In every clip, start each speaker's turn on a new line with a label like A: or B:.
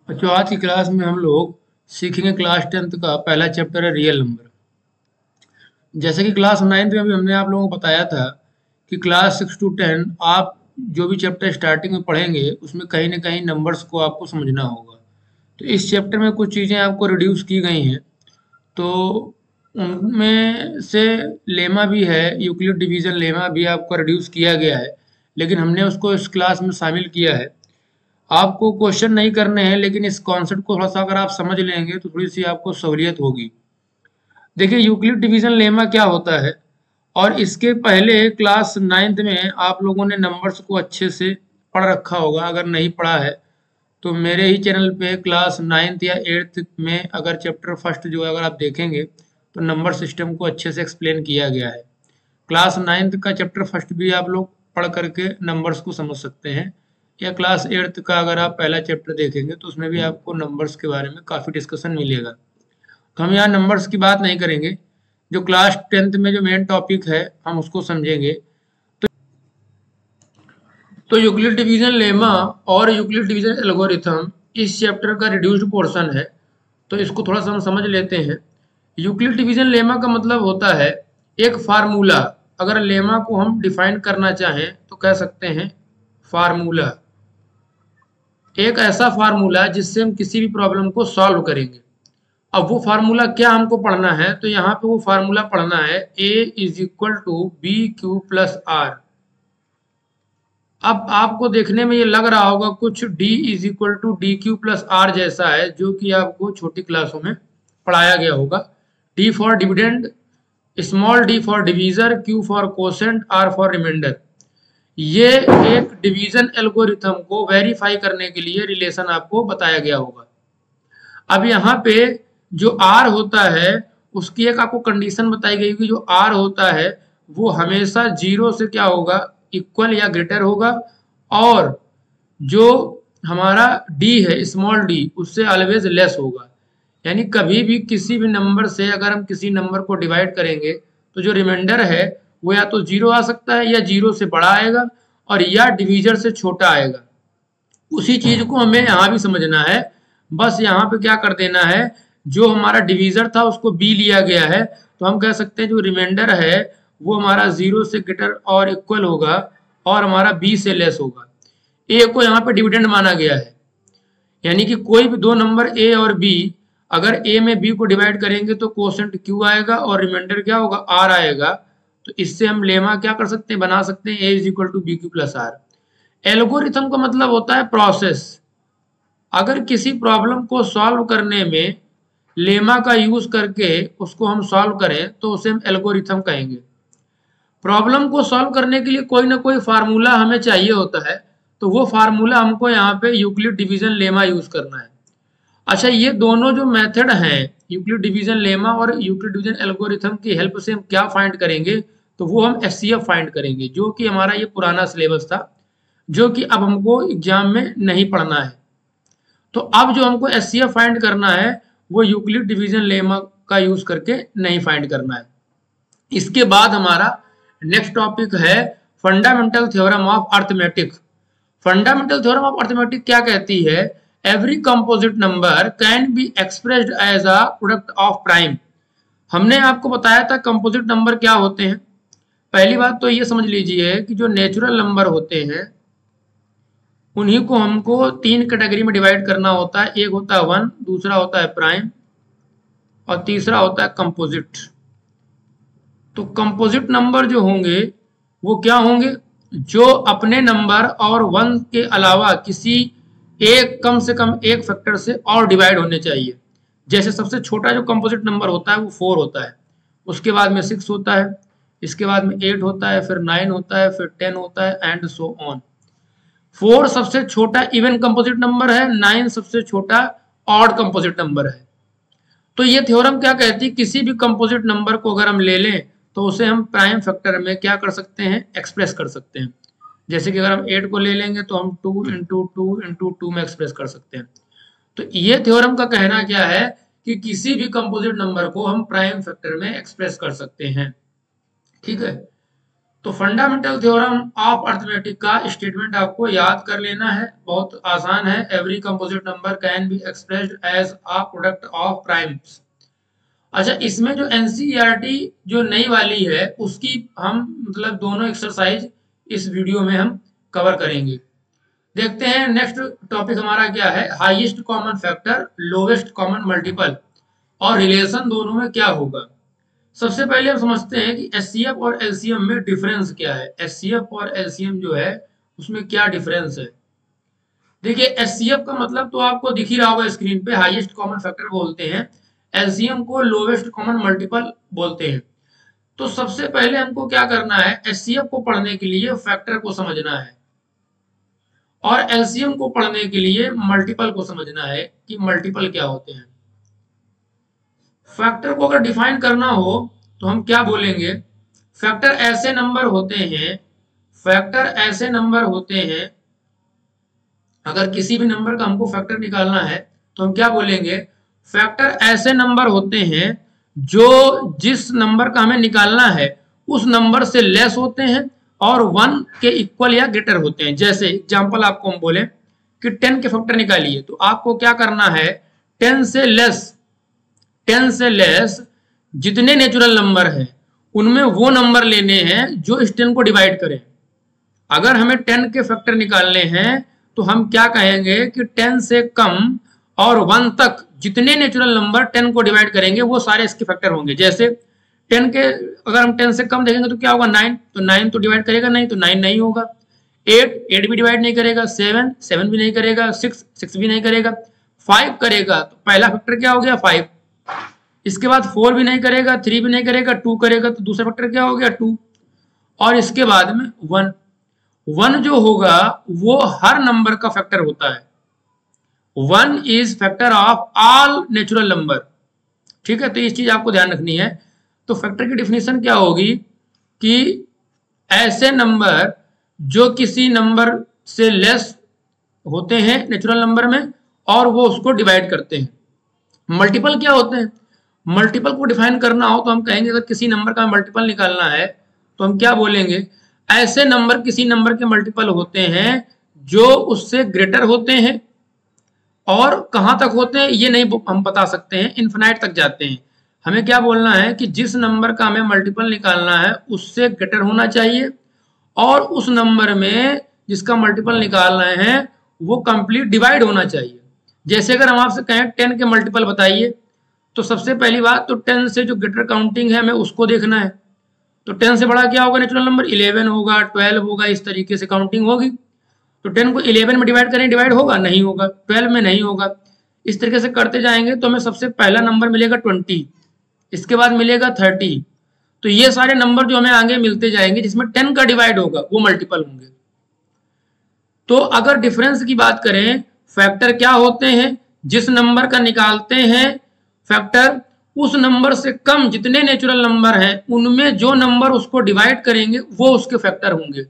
A: बच्चों, आज की क्लास में हम लोग सीखेंगे क्लास 10th का पहला चैप्टर है रियल नंबर। जैसे कि क्लास 9th में भी हमने आप लोगों को बताया था कि क्लास 6 to 10 आप जो भी चैप्टर स्टार्टिंग में पढ़ेंगे उसमें कहीं ना कहीं नंबर्स को आपको समझना होगा। तो इस चैप्टर में कुछ चीज़ें आपको रिड्यूस की गई हैं। तो उनमें से लेमा भी है, यूक्लिड डिवीजन लेमा भी आपको रिड्यूस किया गया है, लेकिन हमने उसको इस क्लास में शामिल किया है। आपको क्वेश्चन नहीं करने हैं, लेकिन इस कॉन्सेप्ट को थोड़ा सा अगर आप समझ लेंगे तो थोड़ी सी आपको सहूलियत होगी। देखिए, यूक्लिड डिवीजन लेमा क्या होता है, और इसके पहले क्लास 9th में आप लोगों ने नंबर्स को अच्छे से पढ़ रखा होगा। अगर नहीं पढ़ा है तो मेरे ही चैनल पे क्लास 9th या 8th में अगर चैप्टर फर्स्ट जो है अगर आप देखेंगे तो नंबर सिस्टम को अच्छे से एक्सप्लेन किया गया है। क्लास 9th का चैप्टर फर्स्ट भी आप लोग पढ़ करके नंबर्स को समझ सकते हैं, या क्लास 8th का अगर आप पहला चैप्टर देखेंगे तो उसमें भी आपको नंबर्स के बारे में काफ़ी डिस्कशन मिलेगा। तो हम यहाँ नंबर्स की बात नहीं करेंगे, जो क्लास 10th में जो मेन टॉपिक है हम उसको समझेंगे। तो यूक्लिड डिवीजन लेमा और यूक्लिड डिवीजन एल्गोरिथम इस चैप्टर का रिड्यूस्ड पोर्शन है, तो इसको थोड़ा सा हम समझ लेते हैं। यूक्लिड डिवीजन लेमा का मतलब होता है एक फार्मूला। अगर लेमा को हम डिफाइन करना चाहें तो कह सकते हैं फार्मूला, एक ऐसा फार्मूला जिससे हम किसी भी प्रॉब्लम को सॉल्व करेंगे। अब वो फार्मूला क्या हमको पढ़ना है, तो यहाँ पे वो फार्मूला पढ़ना है a is equal to B Q plus R. अब आपको देखने में ये लग रहा होगा कुछ d is equal to D Q plus R जैसा है, जो कि आपको छोटी क्लासों में पढ़ाया गया होगा। d for dividend, small d for divisor, q for quotient, r for remainder. ये एक डिवीजन एल्गोरिथम को वेरीफाई करने के लिए रिलेशन आपको बताया गया होगा। अब यहाँ पे जो r होता है उसकी एक आपको कंडीशन बताई गई कि जो r होता है वो हमेशा 0 से क्या होगा, इक्वल या ग्रेटर होगा, और जो हमारा d है स्मॉल d उससे ऑलवेज लेस होगा। यानी कभी भी किसी भी नंबर से अगर हम किसी नंबर को डिवाइड करेंगे तो जो रिमाइंडर है वो या तो 0 आ सकता है, या 0 से बड़ा आएगा, और या डिवीजर से छोटा आएगा। उसी चीज को हमें यहाँ भी समझना है। बस यहाँ पे क्या कर देना है, जो हमारा डिवीजर था उसको b लिया गया है, तो हम कह सकते हैं जो रिमाइंडर है वो हमारा 0 से ग्रेटर और इक्वल होगा, और हमारा b से लेस होगा। a को यहाँ पे डिविडेंड माना गया है, यानी कि कोई भी दो नंबर a और b, अगर a में b को डिवाइड करेंगे तो कोसेंट q आएगा और रिमाइंडर क्या होगा, r आएगा। तो इससे हम लेमा क्या कर सकते हैं, बना सकते हैं a is equal to B Q plus R. Algorithm का मतलब होता है प्रोसेस। अगर किसी प्रॉब्लम को सॉल्व करने में लेमा का यूज करके उसको हम सॉल्व करें तो उसे हम एल्गोरिथम कहेंगे। प्रॉब्लम को सॉल्व करने के लिए कोई ना कोई फार्मूला हमें चाहिए होता है, तो वो फार्मूला हमको यहाँ पे यूक्लिड डिवीजन लेमा यूज करना है। अच्छा, ये दोनों जो मेथड हैं यूक्लिड डिवीजन लेमा और यूक्लिड डिवीजन एल्गोरिथम की हेल्प से हम क्या फाइंड करेंगे, तो वो हम एचसीएफ फाइंड करेंगे, जो कि हमारा ये पुराना सिलेबस था, जो कि अब हमको एग्जाम में नहीं पढ़ना है। तो अब जो हमको एचसीएफ फाइंड करना है वो यूक्लिड डिवीजन लेमा का यूज करके नहीं फाइंड करना है। इसके बाद हमारा नेक्स्ट टॉपिक है fundamental theorem of arithmetic. Fundamental theorem of arithmetic क्या कहती है, every composite number can be expressed as a product of prime. हमने आपको बताया था कंपोजिट नंबर क्या होते हैं। पहली बात तो ये समझ लीजिए कि जो नेचुरल नंबर होते हैं उन्हीं को हमको तीन कैटेगरी में डिवाइड करना होता है। एक होता है वन, दूसरा होता है प्राइम, और तीसरा होता है कंपोजिट। तो कंपोजिट नंबर जो होंगे वो क्या होंगे, जो अपने नंबर और वन के अलावा किसी एक कम से कम एक फैक्टर से और डिवाइड होने चाहिए। जैसे सबसे छोटा जो कंपोजिट नंबर होता है वो 4 होता है, उसके बाद में 6 होता है, इसके बाद में 8 होता है, फिर 9 होता है, फिर 10 होता है, एंड सो ऑन। 4 सबसे छोटा इवन कंपोजिट नंबर है, 9 सबसे छोटा ऑड कंपोजिट नंबर है। तो ये थ्योरम क्या कहती है, किसी भी कंपोजिट नंबर को अगर हम ले लें तो उसे हम प्राइम फैक्टर में क्या कर सकते हैं, एक्सप्रेस कर सकते हैं। जैसे कि अगर हम 8 को ले लेंगे तो हम 2 इंटू 2 इंटू 2 में एक्सप्रेस कर सकते हैं। तो ये थ्योरम का कहना क्या है कि किसी भी कंपोजिट नंबर को हम प्राइम फैक्टर में एक्सप्रेस कर सकते हैं। ठीक है, तो फंडामेंटल थ्योरम ऑफ अर्थमेटिक का स्टेटमेंट आपको याद कर लेना है, बहुत आसान है। Every composite number can be expressed as a product of primes. अच्छा, इसमें जो एनसीईआरटी जो नई वाली है उसकी हम मतलब दोनों एक्सरसाइज इस वीडियो में हम कवर करेंगे। देखते हैं नेक्स्ट टॉपिक हमारा क्या है, highest common factor, lowest common multiple और रिलेशन दोनों में क्या होगा। सबसे पहले हम समझते हैं कि एचसीएफ और एलसीएम में डिफरेंस क्या है। एचसीएफ और एलसीएम जो है उसमें क्या डिफरेंस है। देखिए, एचसीएफ का मतलब तो आपको दिख ही रहा होगा स्क्रीन पे, हाईएस्ट कॉमन फैक्टर बोलते हैं। एलसीएम को लोवेस्ट कॉमन मल्टीपल बोलते हैं। तो सबसे पहले हमको क्या करना है, एचसीएफ को पढ़ने के लिए फैक्टर को समझना है और एलसीएम को पढ़ने के लिए मल्टीपल को समझना है कि मल्टीपल क्या होते हैं। फैक्टर को अगर डिफाइन करना हो तो हम क्या बोलेंगे, फैक्टर ऐसे नंबर होते हैं, फैक्टर ऐसे नंबर होते हैं, अगर किसी भी नंबर का हमको फैक्टर निकालना है तो हम क्या बोलेंगे, फैक्टर ऐसे नंबर होते हैं जो जिस नंबर का हमें निकालना है उस नंबर से लेस होते हैं और 1 के इक्वल या ग्रेटर होते हैं। जैसे एग्जांपल आपको हम बोले कि 10 के फैक्टर निकालिए, तो आपको क्या करना है, 10 से लेस जितने नेचुरल नंबर हैं उनमें वो नंबर लेने हैं जो इस 10 को डिवाइड करें। अगर हमें 10 के फैक्टर निकालने हैं तो हम क्या कहेंगे कि 10 से कम और 1 तक जितने नेचुरल नंबर 10 को डिवाइड करेंगे वो सारे इसके फैक्टर होंगे। जैसे 10 के अगर हम 10 से कम देखेंगे तो क्या होगा, 9, तो 9 तो डिवाइड करेगा नहीं, तो 9 नहीं होगा। 8 भी डिवाइड नहीं करेगा, 7 भी नहीं करेगा, 6 भी नहीं करेगा, 5 करेगा तो पहला फैक्टर क्या हो गया, 5। इसके बाद 4 भी नहीं करेगा, 3 भी नहीं करेगा, 2 करेगा तो दूसरा फैक्टर क्या हो गया, 2। और इसके बाद में 1 जो होगा वो हर नंबर का फैक्टर होता है। 1 is factor of all natural number. ठीक है, तो इस चीज आपको ध्यान रखनी है। तो फैक्टर की डिफिनेशन क्या होगी कि ऐसे नंबर जो किसी नंबर से लेस होते हैं नेचुरल नंबर में और वो उसको डिवाइड करते हैं। मल्टीपल क्या होते हैं, मल्टीपल को डिफाइन करना हो तो हम कहेंगे अगर किसी नंबर का मल्टीपल निकालना है तो हम क्या बोलेंगे, ऐसे नंबर किसी नंबर के मल्टीपल होते हैं जो उससे ग्रेटर होते हैं और कहां तक होते हैं ये नहीं हम बता सकते हैं, इन्फिनाइट तक जाते हैं। हमें क्या बोलना है कि जिस नंबर का हमें मल्टीपल निकालना है उससे ग्रेटर होना चाहिए और उस नंबर में जिसका मल्टीपल निकालना है वो कंप्लीट डिवाइड होना चाहिए। जैसे अगर हम आपसे कहें 10 के मल्टीपल बताइए तो सबसे पहली बात तो 10 से जो ग्रेटर काउंटिंग है हमें उसको देखना है। तो 10 से बड़ा क्या होगा नेचुरल नंबर, 11 होगा, 12 होगा, इस तरीके से काउंटिंग होगी। तो 10 को 11 में डिवाइड करें, डिवाइड होगा नहीं होगा, 12 में नहीं होगा। इस तरीके से करते जाएंगे तो हमें सबसे पहला नंबर मिलेगा 20, इसके बाद मिलेगा 30। तो ये सारे नंबर जो हमें आगे मिलते जाएंगे जिसमें 10 का डिवाइड होगा वो मल्टीपल होंगे। तो अगर डिफरेंस की बात करें, फैक्टर क्या होते हैं, जिस नंबर का निकालते हैं फैक्टर उस नंबर से कम जितने नेचुरल नंबर हैं उनमें जो नंबर उसको डिवाइड करेंगे वो उसके फैक्टर होंगे।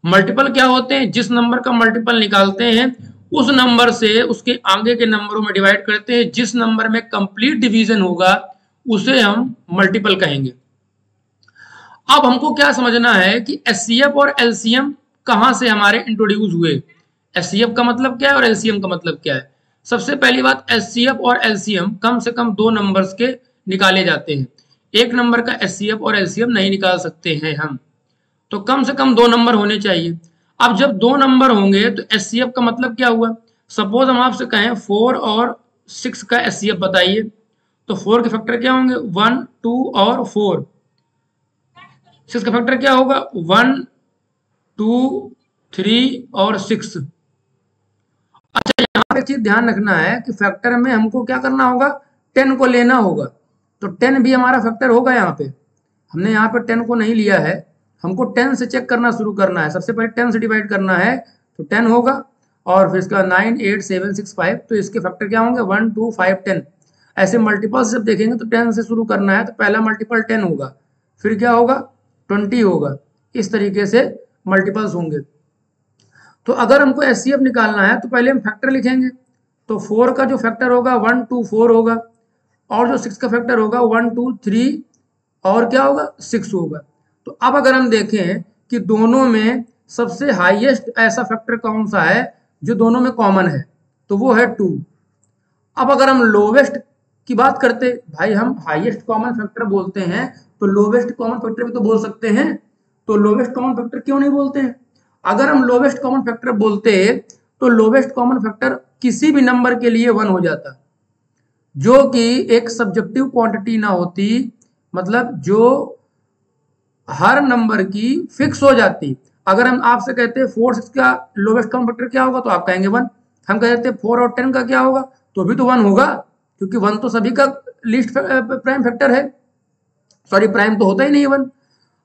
A: मल्टीपल क्या होते हैं, जिस नंबर का मल्टीपल निकालते हैं उस नंबर से उसके आगे के नंबरों में डिवाइड करते हैं, जिस नंबर में कंप्लीट डिवीजन होगा उसे हम मल्टीपल कहेंगे। अब हमको क्या समझना है कि एचसीएफ और एलसीएम कहां से हमारे इंट्रोड्यूस हुए, एचसीएफ का मतलब क्या है और एलसीएम का मतलब क्या है। सबसे पहली बात, एचसीएफ और एलसीएम कम से कम 2 नंबर्स के निकाले जाते हैं। एक नंबर का एचसीएफ और एलसीएम नहीं निकाल सकते हैं हम, तो कम से कम 2 नंबर होने चाहिए। अब जब 2 नंबर होंगे तो एचसीएफ का मतलब क्या हुआ, सपोज हम आपसे कहें 4 और 6 का एचसीएफ बताइए, तो 4 के फैक्टर क्या होंगे, 1, 2 और 4। 6 का फैक्टर क्या होगा, 1, 2, 3 और 6। अच्छा, यहाँ पे चीज ध्यान रखना है कि फैक्टर में हमको क्या करना होगा, 10 को लेना होगा। तो 10 भी हमारा फैक्टर होगा। यहाँ पे हमने यहाँ पे 10 को नहीं लिया है, हमको 10 से चेक करना शुरू करना है। सबसे पहले 10 से डिवाइड करना है तो 10 होगा और फिर इसका 9, 8, 7, 6, 5, तो इसके फैक्टर क्या होंगे, 1, 2, 5, 10। ऐसे मल्टीपल जब देखेंगे तो 10 से शुरू करना है, तो पहला मल्टीपल 10 होगा, फिर क्या होगा 20 होगा, इस तरीके से मल्टीपल्स होंगे। तो अगर हमको एचसीएफ निकालना है तो पहले हम फैक्टर लिखेंगे। तो 4 का जो फैक्टर होगा 1, 2, 4 होगा और जो 6 का फैक्टर होगा 1, 2, 3 और क्या होगा 6 होगा। तो अब अगर हम देखें कि दोनों में सबसे हाईएस्ट ऐसा फैक्टर कौन सा है जो दोनों में कॉमन है, तो वो है 2। अब अगर हम लोवेस्ट की बात करते, भाई हम हाईएस्ट कॉमन फैक्टर बोलते हैं तो लोवेस्ट कॉमन फैक्टर भी तो बोल सकते हैं, तो लोवेस्ट कॉमन फैक्टर क्यों नहीं बोलते हैं? अगर हम लोवेस्ट कॉमन फैक्टर बोलते तो लोवेस्ट कॉमन फैक्टर किसी भी नंबर के लिए 1 हो जाता, जो कि एक सब्जेक्टिव क्वांटिटी ना होती, मतलब जो हर नंबर की फिक्स हो जाती। अगर हम आपसे कहते 4 6 का लोवेस्ट कॉमन फैक्टर क्या होगा, तो आप कहेंगे 1। हम कहते 4 और 10 का क्या होगा, तो भी तो 1 होगा, क्योंकि 1 तो सभी का लीस्ट प्राइम फैक्टर है, सॉरी प्राइम तो होता ही नहीं 1।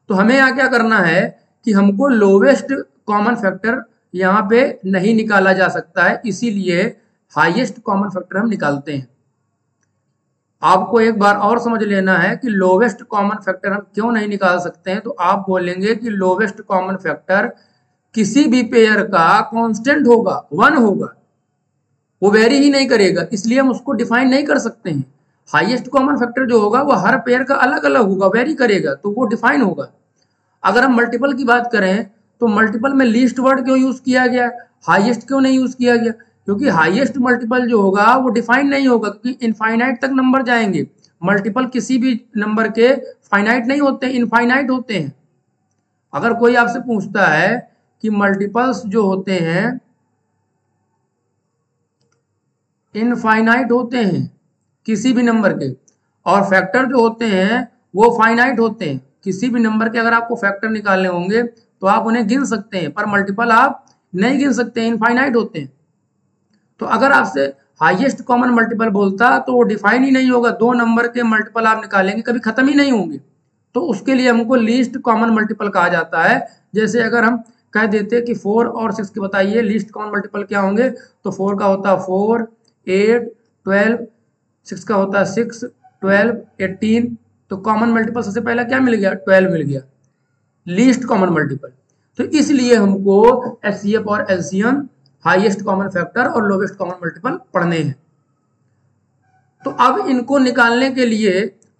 A: तो हमें यहाँ क्या करना है कि हमको लोवेस्ट कॉमन फैक्टर यहाँ पे नहीं निकाला जा सकता है, इसीलिए हाईएस्ट कॉमन फैक्टर हम निकालते हैं। आपको एक बार और समझ लेना है कि लोवेस्ट कॉमन फैक्टर हम क्यों नहीं निकाल सकते हैं, तो आप बोलेंगे कि लोवेस्ट कॉमन फैक्टर किसी भी पेयर का कांस्टेंट होगा, 1 होगा, वो वेरी ही नहीं करेगा, इसलिए हम उसको डिफाइन नहीं कर सकते हैं। हाईएस्ट कॉमन फैक्टर जो होगा वो हर पेयर का अलग अलग होगा, वेरी करेगा, तो वो डिफाइन होगा। अगर हम मल्टीपल की बात करें तो मल्टीपल में लीस्ट वर्ड क्यों यूज किया गया, हाईएस्ट क्यों नहीं यूज किया गया? क्योंकि हाईएस्ट मल्टीपल जो होगा वो डिफाइन नहीं होगा, क्योंकि इनफाइनाइट तक नंबर जाएंगे। मल्टीपल किसी भी नंबर के फाइनाइट नहीं होते, इनफाइनाइट होते हैं। अगर कोई आपसे पूछता है कि मल्टीपल्स जो होते हैं इनफाइनाइट होते हैं किसी भी नंबर के, और फैक्टर जो होते हैं वो फाइनाइट होते हैं। किसी भी नंबर के अगर आपको फैक्टर निकालने होंगे तो आप उन्हें गिन सकते हैं, पर मल्टीपल आप नहीं गिन सकते, इनफाइनाइट होते हैं। तो अगर आपसे हाईएस्ट कॉमन मल्टीपल बोलता तो वो डिफाइन ही नहीं होगा, 2 नंबर के मल्टीपल आप निकालेंगे कभी खत्म ही नहीं होंगे, तो उसके लिए हमको लीस्ट कॉमन मल्टीपल कहा जाता है। जैसे अगर हम कह देते कि 4 और 6 के बताइए लीस्ट कॉमन मल्टीपल क्या होंगे, तो 4 का होता है 4, 8, 12, 6 का होता है 6, 12, 18, तो कॉमन मल्टीपल सबसे पहला क्या मिल गया, 12 मिल गया, लीस्ट कॉमन मल्टीपल। तो इसलिए हमको एचसीएफ और एलसीएम, हाईएस्ट कॉमन फैक्टर और लोवेस्ट कॉमन मल्टीपल पढ़ने हैं। तो अब इनको निकालने के लिए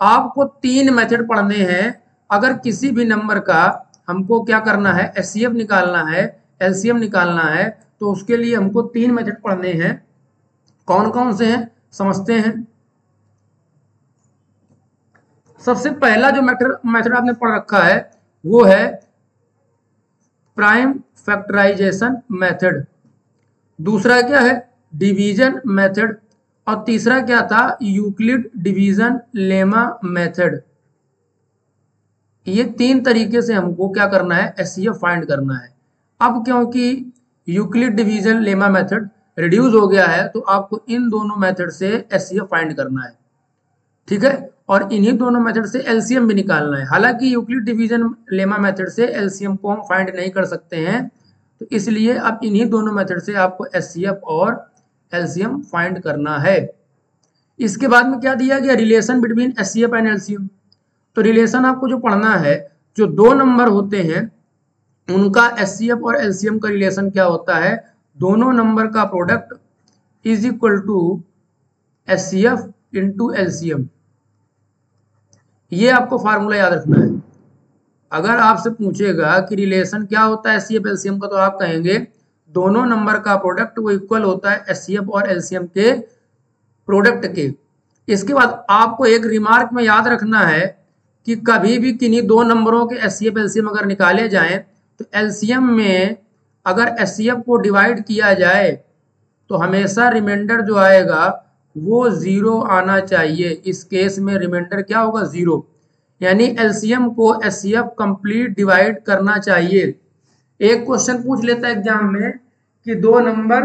A: आपको 3 मेथड पढ़ने हैं। अगर किसी भी नंबर का हमको क्या करना है, एचसीएफ निकालना है, एलसीएम निकालना है, तो उसके लिए हमको 3 मेथड पढ़ने हैं। कौन कौन से हैं समझते हैं। सबसे पहला जो मेथड आपने पढ़ रखा है वो है प्राइम फैक्टराइजेशन मेथड, दूसरा क्या है डिवीजन मेथड, और तीसरा क्या था यूक्लिड डिवीजन लेमा मेथड। ये 3 तरीके से हमको क्या करना है, एचसीएफ फाइंड करना है। अब क्योंकि Euclid division lemma method reduce हो गया है तो आपको इन दोनों मेथड से एचसीएफ फाइंड करना है, ठीक है, और इन्हीं दोनों मेथड से एलसीएम भी निकालना है। हालांकि यूक्लिड डिवीजन लेमा मेथड से एलसीएम को हम फाइंड नहीं कर सकते हैं, तो इसलिए अब इन्हीं दोनों मेथड से आपको एचसीएफ और एलसीएम फाइंड करना है। इसके बाद में क्या दिया गया, relation between HCF and LCM. तो रिलेशन आपको जो पढ़ना है, जो 2 नंबर होते हैं उनका एचसीएफ और एलसीएम का रिलेशन क्या होता है, दोनों नंबर का product is equal to HCF into LCM. ये आपको फार्मूला याद रखना है। अगर आपसे पूछेगा कि रिलेशन क्या होता है एचसीएफ एलसीएम का, तो आप कहेंगे दोनों नंबर का प्रोडक्ट वो इक्वल होता है एचसीएफ और एलसीएम के प्रोडक्ट के। इसके बाद आपको एक रिमार्क में याद रखना है कि कभी भी किन्हीं 2 नंबरों के एचसीएफ एलसीएम अगर निकाले जाएं तो एलसीएम में अगर एचसीएफ को डिवाइड किया जाए तो हमेशा रिमाइंडर जो आएगा वो 0 आना चाहिए। इस केस में रिमाइंडर क्या होगा, 0, यानी एलसीएम को एचसीएफ कंप्लीट डिवाइड करना चाहिए। एक क्वेश्चन पूछ लेता है एग्जाम में कि 2 नंबर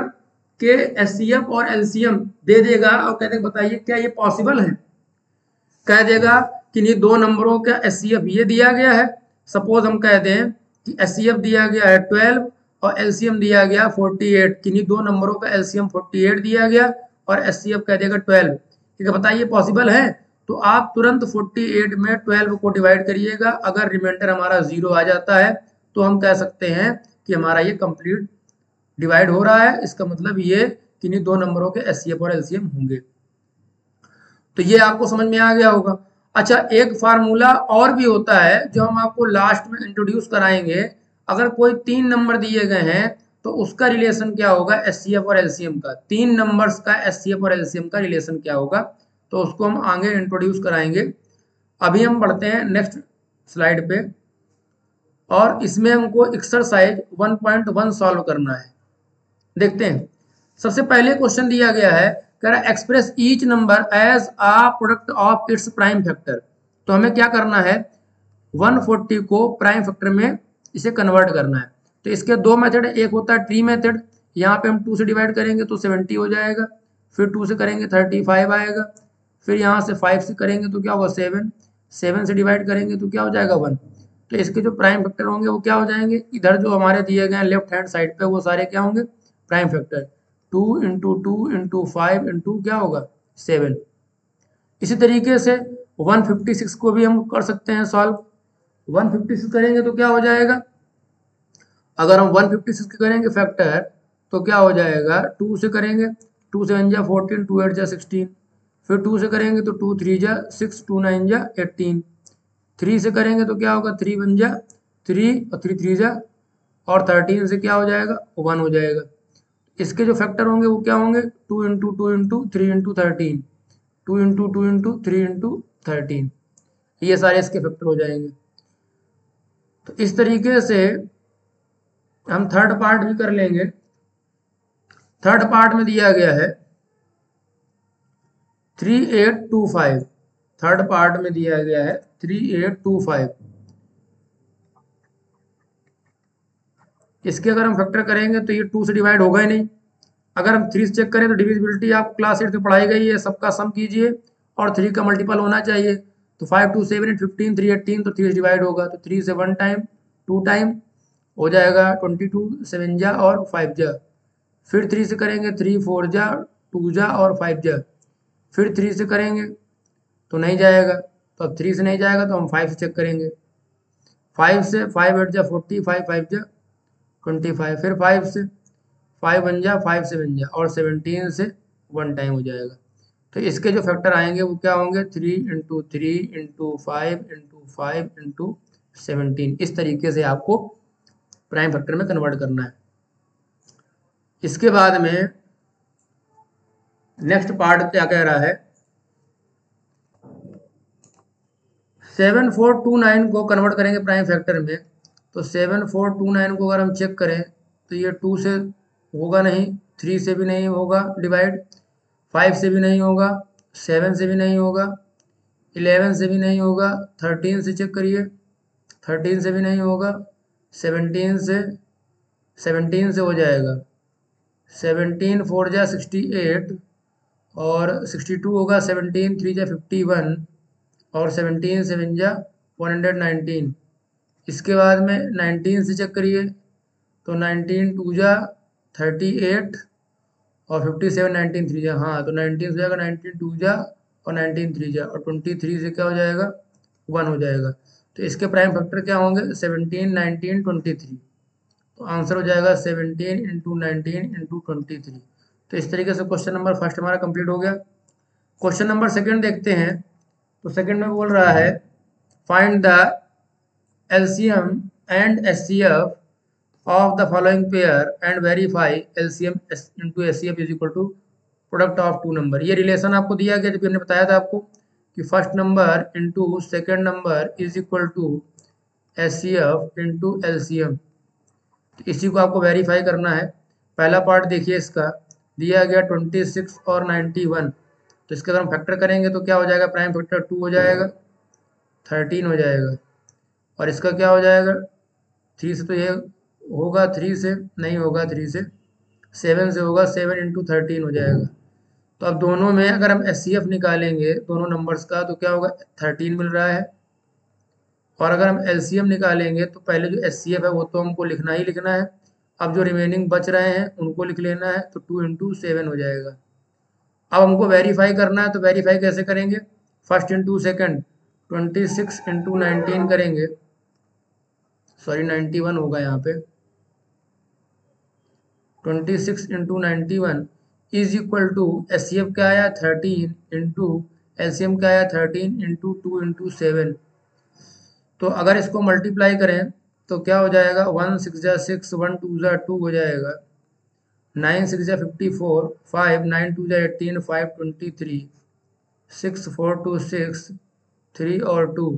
A: के एचसीएफ और एलसीएम दे देगा और कहते बताइए क्या ये पॉसिबल है। कह देगा कि नहीं 2 नंबरों का एचसीएफ ये दिया गया है, सपोज हम कह दें कि एचसीएफ दिया गया है 12 और एलसीएम दिया गया 48, किन्हीं 2 नंबरों का एलसीएम 48 दिया गया और एचसीएफ कह देगा 12, ठीक है, बताइए पॉसिबल है। तो आप तुरंत 48 में 12 को डिवाइड करिएगा, अगर रिमाइंडर हमारा 0 आ जाता है तो हम कह सकते हैं कि हमारा ये कंप्लीट डिवाइड हो रहा है, इसका मतलब ये किन्हीं 2 नंबरों के एचसीएफ और एलसीएम होंगे। तो ये आपको समझ में आ गया होगा। अच्छा, एक फार्मूला और भी होता है जो हम आपको लास्ट में इंट्रोड्यूस कराएंगे। अगर कोई 3 नंबर दिए गए हैं तो उसका रिलेशन क्या होगा एचसीएफ और एलसीएम का, 3 नंबर्स का एचसीएफ और एलसीएम का रिलेशन क्या होगा, तो उसको हम आगे इंट्रोड्यूस कराएंगे। अभी हम बढ़ते हैं नेक्स्ट स्लाइड पे, और इसमें हमको एक्सरसाइज 1.1 सॉल्व करना है। देखते हैं, सबसे पहले क्वेश्चन दिया गया है, कह रहा है express each number as a product of its prime factor. तो हमें क्या करना है, 140 को प्राइम फैक्टर में इसे कन्वर्ट करना है। तो इसके दो मेथड, एक होता है ट्री मेथड, यहाँ पे हम 2 से डिवाइड करेंगे तो 70 हो जाएगा, फिर 2 से करेंगे 35 आएगा, फिर यहाँ से 5 से करेंगे तो क्या होगा 7, 7 से डिवाइड करेंगे तो क्या हो जाएगा 1। तो इसके जो प्राइम फैक्टर होंगे वो क्या हो जाएंगे, इधर जो हमारे दिए गए हैं लेफ्ट हैंड साइड पे वो सारे क्या होंगे prime factor, 2 into 2 into 5 into क्या होगा 7। इसी तरीके से 156 को भी हम कर सकते हैं सॉल्व। 156 करेंगे तो क्या हो जाएगा, अगर हम 156 करेंगे फैक्टर तो क्या हो जाएगा, 2 से करेंगे 2 से 1 जा 14, 2 8 जा 16, फिर 2 से करेंगे तो 2 3 जा 6, 2 9 जा 18, 3 से करेंगे तो क्या होगा 3 1 जा 3 और 3 3 जा, और 13 से क्या हो जाएगा 1 हो जाएगा। इसके जो फैक्टर होंगे वो क्या होंगे, 2 into 2 into 3 into 13, 2 into 2 into 3 into 13, ये सारे इसके फैक्टर हो जाएंगे। तो इस तरीके से हम थर्ड पार्ट भी कर लेंगे। थर्ड पार्ट में दिया गया है 3825, थर्ड पार्ट में दिया गया है 3825। इसके अगर हम फैक्टर करेंगे तो ये 2 से डिवाइड होगा ही नहीं। अगर हम 3 से चेक करें तो डिविजिबिलिटी आपको क्लास 8 में पढ़ाई गई है, सबका सम कीजिए और 3 का मल्टीपल होना चाहिए। तो 5 2 7 8 15, 3 18, तो 3 से डिवाइड होगा तो 3 से 1 टाइम 2 टाइम हो जाएगा 22, 7 जा और 5 जा, फिर 3 से करेंगे 3 4 जा 2 जा और 5 जा, फिर 3 से करेंगे तो नहीं जाएगा, तो अब 3 से नहीं जाएगा तो हम 5 से चेक करेंगे, 5 से 5 8 जा 40, 5 5 जा 25, फिर 5 से 5 1 जा 5 7 जा और 17 से 1 टाइम हो जाएगा। तो इसके जो फैक्टर आएंगे वो क्या होंगे 3 इंटू 3 इंटू 5 इंटू 5 इंटू 17। इस तरीके से आपको प्राइम फैक्टर में कन्वर्ट करना है। इसके बाद में नेक्स्ट पार्ट क्या कह रहा है, 7429 को कन्वर्ट करेंगे प्राइम फैक्टर में। तो 7429 को अगर हम चेक करें तो ये 2 से होगा नहीं, 3 से भी नहीं होगा डिवाइड, 5 से भी नहीं होगा, 7 से भी नहीं होगा, 11 से भी नहीं होगा, 13 से चेक करिए 13 से भी नहीं होगा, 17 से हो जाएगा, 17 4 जा 68 और 62 होगा, 17 3 जा 51 और 17 7 जा 119। इसके बाद में 19 से चेक करिए तो 19 2 जा 38 और 57 19 3 जा, हाँ तो 19 से जाएगा 19 2 जा और 19 3 जा और 23 से क्या हो जाएगा 1 हो जाएगा। तो इसके प्राइम फैक्टर क्या होंगे 17 19 23। तो आंसर हो जाएगा 17 इंटू 19 इंटू 23। तो इस तरीके से क्वेश्चन नंबर फर्स्ट हमारा कंप्लीट हो गया। क्वेश्चन नंबर सेकंड देखते हैं। तो सेकंड में बोल रहा है find the LCM and SCF of the following pair and verify LCM into SCF is equal to product of two number. ये रिलेशन आपको दिया गया जब हमने बताया था आपको कि first number into second number is equal to SCF into LCM। तो इसी को आपको वेरीफाई करना है। पहला पार्ट देखिए, इसका दिया गया 26 और 91। तो इसके अगर हम फैक्टर करेंगे तो क्या हो जाएगा, प्राइम फैक्टर 2 हो जाएगा, 13 हो जाएगा, और इसका क्या हो जाएगा 3 से, तो ये होगा 3 से नहीं होगा, 3 से 7 से होगा, 7 इंटू 13 हो जाएगा। तो अब दोनों में अगर हम SCF निकालेंगे दोनों नंबर्स का तो क्या होगा 13 मिल रहा है, और अगर हम LCM निकालेंगे तो पहले जो SCF है वो तो हमको लिखना ही लिखना है, अब जो रिमेनिंग बच रहे हैं उनको लिख लेना है, तो 2 इंटू 7 हो जाएगा। अब हमको वेरीफाई करना है, तो वेरीफाई कैसे करेंगे, फर्स्ट इंटू सेकेंड 26 इंटू 19 करेंगे, सॉरी 91 होगा यहाँ पे, 26 into 91 is equal to SCF क्या आया 13 इंटू एलसीएम क्या है 13 इंटू 2 इंटू 7। तो अगर इसको मल्टीप्लाई करें तो क्या हो जाएगा 1 6 जा 6 1 2 जा 2 हो जाएगा, 9 6 जा 54 5 9 2 जा 18 5 23 6 4 2 6 3 और 2।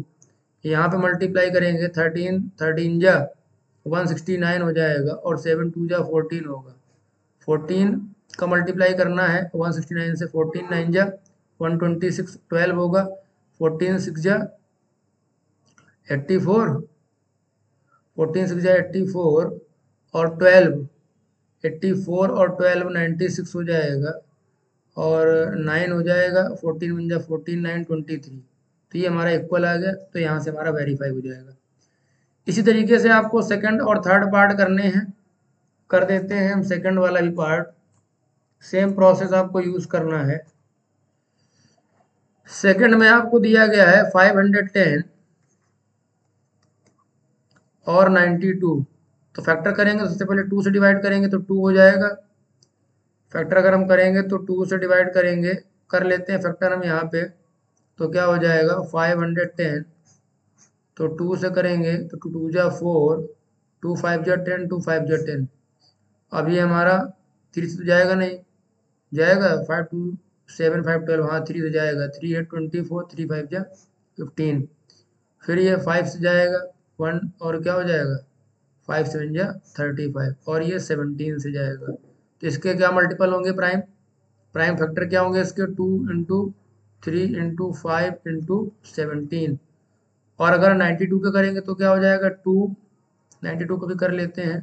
A: यहाँ पे मल्टीप्लाई करेंगे 13 13 जा 169 हो जाएगा और 7 2 जा 14 होगा। 14 का मल्टीप्लाई करना है 169 से, 14 9 जा 126 12 होगा, 14 6 जा 84 14 6 जा 84 और 12 84 और 12 96 हो जाएगा और 9 हो जाएगा, 14 1 जा 14 9 23। तो ये हमारा इक्वल आ गया, तो यहाँ से हमारा वेरीफाई हो जाएगा। इसी तरीके से आपको सेकंड और थर्ड पार्ट करने हैं, कर देते हैं हम सेकंड वाला भी पार्ट। सेम प्रोसेस आपको यूज करना है। सेकंड में आपको दिया गया है 510 और 92। तो फैक्टर करेंगे तो सबसे पहले 2 से डिवाइड करेंगे तो 2 हो जाएगा। फैक्टर अगर हम करेंगे तो 2 से डिवाइड करेंगे, कर लेते हैं फैक्टर हम यहाँ पे, तो क्या हो जाएगा 510, तो 2 से करेंगे तो 2 2 जा 4 2 5 जा 10 2 5 जा 10। अब ये हमारा 3 से तो जाएगा नहीं, जाएगा 5 2 7 5 12, हाँ 3 से जाएगा, 3 8 24 3 5 जा 15। फिर ये 5 से जाएगा 1 और क्या हो जाएगा 5 7 जा 35 और ये 17 से जाएगा। तो इसके क्या मल्टीपल होंगे प्राइम, प्राइम फैक्टर क्या होंगे इसके 2 इंटू 3 इंटू 5 इंटू 17। और अगर 92 के करेंगे तो क्या हो जाएगा 2, 92 को भी कर लेते हैं,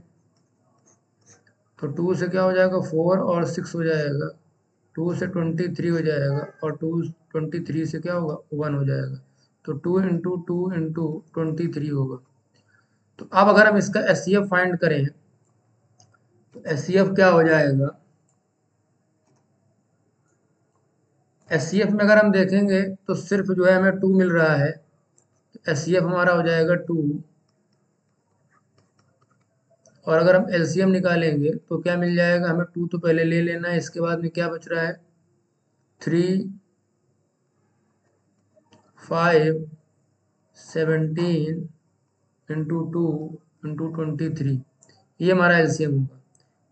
A: तो 2 से क्या हो जाएगा 4 और 6 हो जाएगा, 2 से 23 हो जाएगा और 2 23 से क्या होगा 1 हो जाएगा। तो 2 इंटू 2 इंटू 23 होगा। तो अब अगर हम इसका एचसीएफ फाइंड करें तो एचसीएफ क्या हो जाएगा, एचसीएफ में अगर हम देखेंगे तो सिर्फ जो है हमें 2 मिल रहा है, तो एचसीएफ हमारा हो जाएगा 2। और अगर हम एलसीएम निकालेंगे तो क्या मिल जाएगा हमें, 2 तो पहले ले लेना है, इसके बाद में क्या बच रहा है 3 5 17 इंटू 2 इंटू 23, ये हमारा एलसीएम होगा।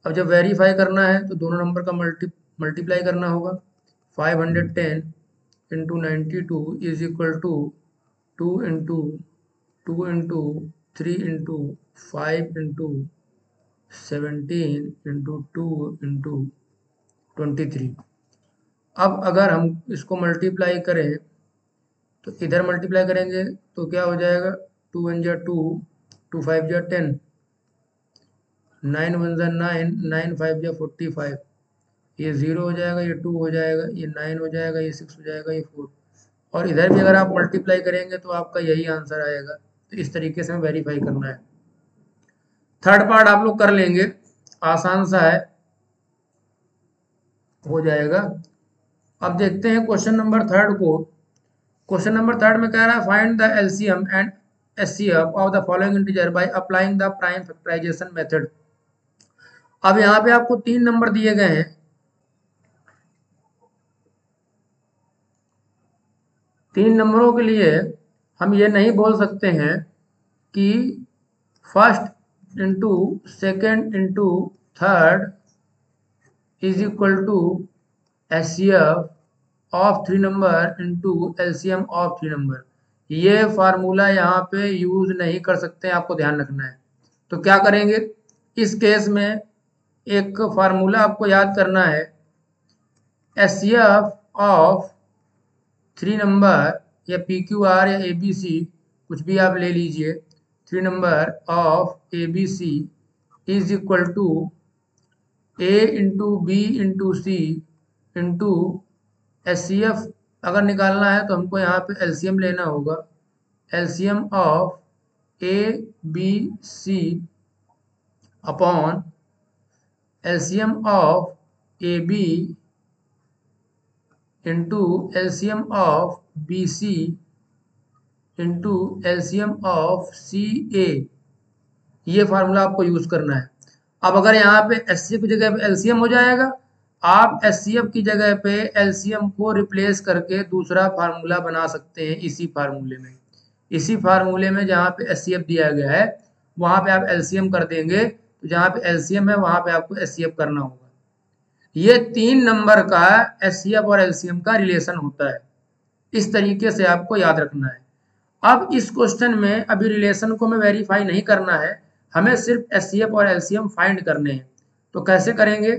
A: अब जब वेरीफाई करना है तो दोनों नंबर का मल्टीप्लाई करना होगा। 510 into 92 is equal to 2 into 2 into 3 into 5 into 17 into 2 into 23। अब अगर हम इसको मल्टीप्लाई करें तो इधर मल्टीप्लाई करेंगे तो क्या हो जाएगा 2 1 जा 2 2 5 जा 10 9 1 जा 9 9 5 जा 45, ये 0 हो जाएगा, ये 2 हो जाएगा, ये 9 हो जाएगा, ये 6 हो जाएगा, ये 4। और इधर भी अगर आप मल्टीप्लाई करेंगे तो आपका यही आंसर आएगा। तो इस तरीके से हमें वेरीफाई करना है। थर्ड पार्ट आप लोग कर लेंगे, आसान सा है, हो जाएगा। अब देखते हैं क्वेश्चन नंबर थर्ड को। क्वेश्चन नंबर थर्ड में कह रहा है find the LCM and HCF of the following integer by applying the prime factorisation method. अब यहाँ पे आपको 3 नंबर दिए गए हैं, 3 नंबरों के लिए हम ये नहीं बोल सकते हैं कि first into second into third is equal to HCF of 3 number into LCM of 3 number. ये फार्मूला यहाँ पे यूज नहीं कर सकते हैं, आपको ध्यान रखना है। तो क्या करेंगे इस केस में, एक फार्मूला आपको याद करना है, एचसीएफ ऑफ 3 नंबर या PQR या ABC कुछ भी आप ले लीजिए, 3 नंबर of ABC is equal to A into B into C into HCF. अगर निकालना है तो हमको यहाँ पे एलसीएम लेना होगा, LCM of ABC upon LCM of AB into LCM of BC into LCM of CA। ये फार्मूला आपको यूज करना है। अब अगर यहाँ पे एचसीएफ की जगह पे एलसीएम हो जाएगा आप एचसीएफ की जगह पे एलसीएम को रिप्लेस करके दूसरा फार्मूला बना सकते हैं इसी फार्मूले में। इसी फार्मूले में जहाँ पे एचसीएफ दिया गया है वहाँ पे आप एलसीएम कर देंगे, तो जहाँ पे एलसीएम है वहाँ पे आपको एचसीएफ करना होगा। ये 3 नंबर का एचसीएफ और एलसीएम का रिलेशन होता है। इस तरीके से आपको याद रखना है। अब इस क्वेश्चन में अभी रिलेशन को हमें वेरीफाई नहीं करना है, हमें सिर्फ एचसीएफ और एलसीएम फाइंड करने हैं। तो कैसे करेंगे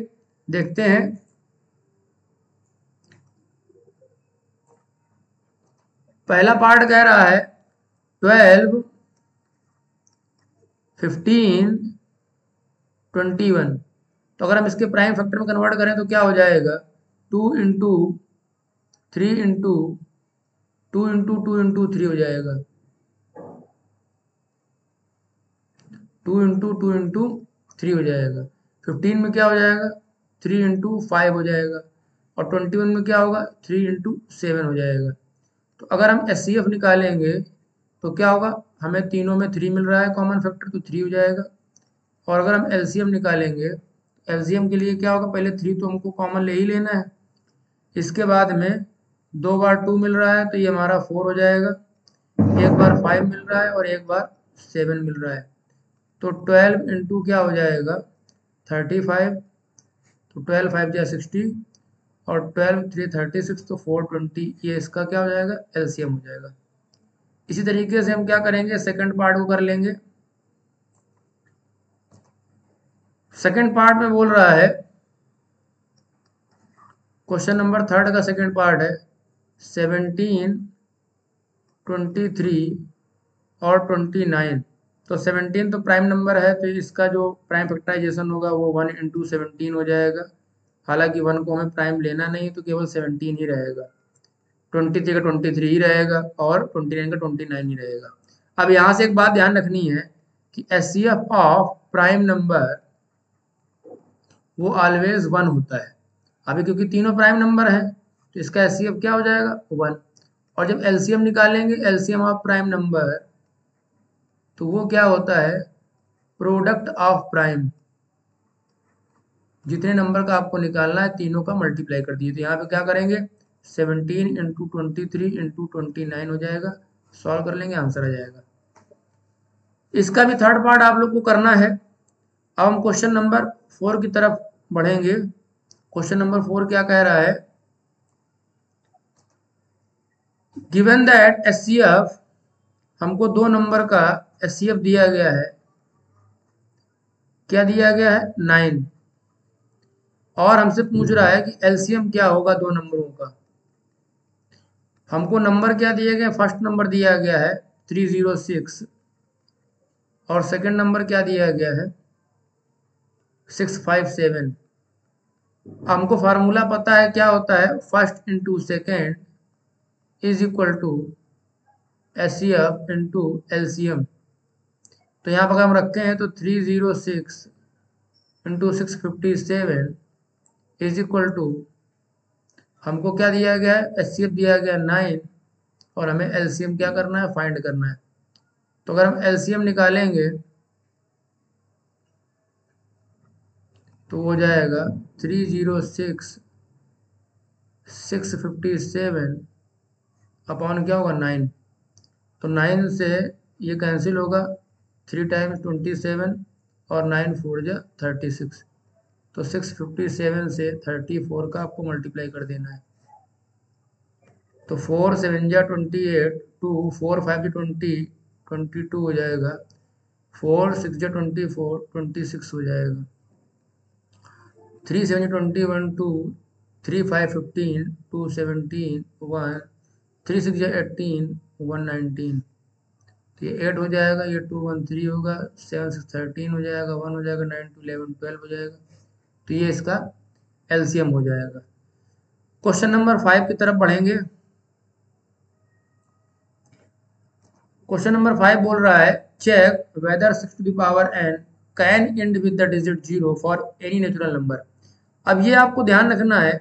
A: देखते हैं। पहला पार्ट कह रहा है 12, 15, 21। तो अगर हम इसके प्राइम फैक्टर में कन्वर्ट करें तो क्या हो जाएगा, 2 इंटू 3 इंटू 2 इंटू 2 इंटू 3 हो जाएगा, 2 इंटू 2 इंटू 3 हो जाएगा। 15 में क्या हो जाएगा, 3 इंटू 5 हो जाएगा। और 21 में क्या होगा, 3 इंटू 7 हो जाएगा। तो अगर हम एचसीएफ निकालेंगे तो क्या होगा, हमें तीनों में 3 मिल रहा है कॉमन फैक्टर, तो 3 हो जाएगा। और अगर हम एलसीएम निकालेंगे, एलसीएम के लिए क्या होगा, पहले 3 तो हमको कॉमन ले ही लेना है। इसके बाद में 2 बार 2 मिल रहा है तो ये हमारा 4 हो जाएगा। एक बार 5 मिल रहा है और एक बार 7 मिल रहा है। तो 12 इंटू क्या हो जाएगा, 35। तो 12 5 जा 60 और 12 3 36, तो 420। ये इसका क्या हो जाएगा, एलसीएम हो जाएगा। इसी तरीके से हम क्या करेंगे, सेकंड पार्ट को कर लेंगे। सेकंड पार्ट में बोल रहा है, क्वेश्चन नंबर 3 का सेकंड पार्ट है 17, 23 और 29। तो 17 तो प्राइम नंबर है, तो इसका जो प्राइम फैक्टराइजेशन होगा वो 1 इंटू 17 हो जाएगा। हालांकि 1 को हमें प्राइम लेना नहीं, तो केवल 17 ही रहेगा। 23 का 23 ही रहेगा और 29 का 29 ही रहेगा। अब यहाँ से एक बात ध्यान रखनी है कि एचसीएफ ऑफ प्राइम नंबर वो ऑलवेज 1 होता है। अभी क्योंकि तीनों प्राइम नंबर हैं तो इसका एचसीएफ क्या हो जाएगा, 1। और जब एलसीएम निकालेंगे, एलसीएम ऑफ प्राइम नंबर, तो वो क्या होता है, प्रोडक्ट ऑफ प्राइम। जितने नंबर का आपको निकालना है तीनों का मल्टीप्लाई कर दिए। तो यहाँ पे क्या करेंगे, 17 इंटू 23 इंटू 29 हो जाएगा। सॉल्व कर लेंगे, आंसर आ जाएगा। इसका भी थर्ड पार्ट आप लोग को करना है। अब हम क्वेश्चन नंबर 4 की तरफ बढ़ेंगे। क्वेश्चन नंबर 4 क्या कह रहा है, गिवन दैट एचसीएफ, हमको 2 नंबर का एचसीएफ दिया गया है। क्या दिया गया है, 9। और हमसे पूछ रहा है कि एलसीएम क्या होगा 2 नंबरों का। हमको नंबर क्या दिए गए, फर्स्ट नंबर दिया गया है 306 और सेकंड नंबर क्या दिया गया है 657। हमको फार्मूला पता है, क्या होता है, first into second is equal to HCF into LCM. तो यहाँ पर अगर हम रखते हैं तो 306 इंटू 657 इज इक्वल टू, हमको क्या दिया गया है, एचसीएफ दिया गया 9 और हमें एलसीएम क्या करना है, फाइंड करना है। तो अगर हम एलसीएम निकालेंगे तो हो जाएगा 306 657 अपॉन क्या होगा, 9। तो 9 से ये कैंसिल होगा, 3 टाइम्स 27 और 9 4 जा 36। तो 657 से 34 का आपको मल्टीप्लाई कर देना है। तो 4 7 जा 28, 2 4 5 जा 20, 22 हो जाएगा। 4 6 जा 24, 26 हो जाएगा। 3 7 जा 21, 2 3 5 15, 2 17, 1 3 6 जा 18, 119। तो ये 8 हो जाएगा, ये 2 1 3 होगा, 7 6 13 हो जाएगा, 1 हो जाएगा, 9 2 11 12 हो जाएगा। तो ये इसका एलसीएम हो जाएगा। क्वेश्चन नंबर 5 की तरफ बढ़ेंगे। क्वेश्चन नंबर 5 बोल रहा है, check whether 6 to the power n can end with the digit 0 for any natural number. अब ये आपको ध्यान रखना है,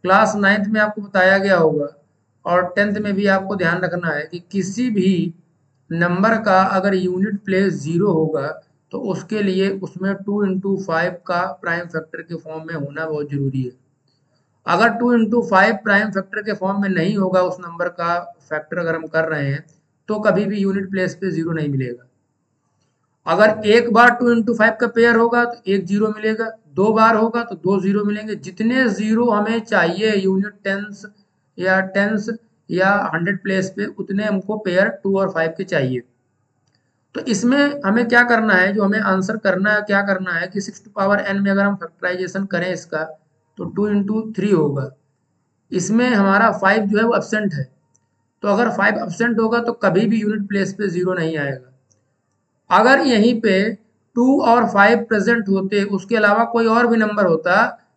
A: क्लास 9th में आपको बताया गया होगा और 10th में भी आपको ध्यान रखना है कि किसी भी नंबर का अगर यूनिट प्लेस 0 होगा तो उसके लिए उसमें 2 इंटू 5 का प्राइम फैक्टर के फॉर्म में होना बहुत जरूरी है। अगर 2 इंटू 5 प्राइम फैक्टर के फॉर्म में नहीं होगा, उस नंबर का फैक्टर अगर हम कर रहे हैं, तो कभी भी यूनिट प्लेस पे 0 नहीं मिलेगा। अगर एक बार 2 इंटू 5 का पेयर होगा तो एक 0 मिलेगा, 2 बार होगा तो 2 0 मिलेंगे। जितने 0 हमें चाहिए यूनिट टेंस या 100 प्लेस पे, उतने हमको पेयर 2 और 5 के चाहिए। तो इसमें हमें क्या करना है, जो हमें आंसर करना है, क्या करना है कि 6 टू पावर n में अगर हम फैक्टराइजेशन करें इसका, तो 2 इंटू 3 होगा। इसमें हमारा 5 जो है वो एब्सेंट है, तो अगर 5 एब्सेंट होगा तो कभी भी यूनिट प्लेस पे 0 नहीं आएगा। अगर यहीं पे 2 और 5 प्रेजेंट होते, उसके अलावा कोई और भी नंबर होता,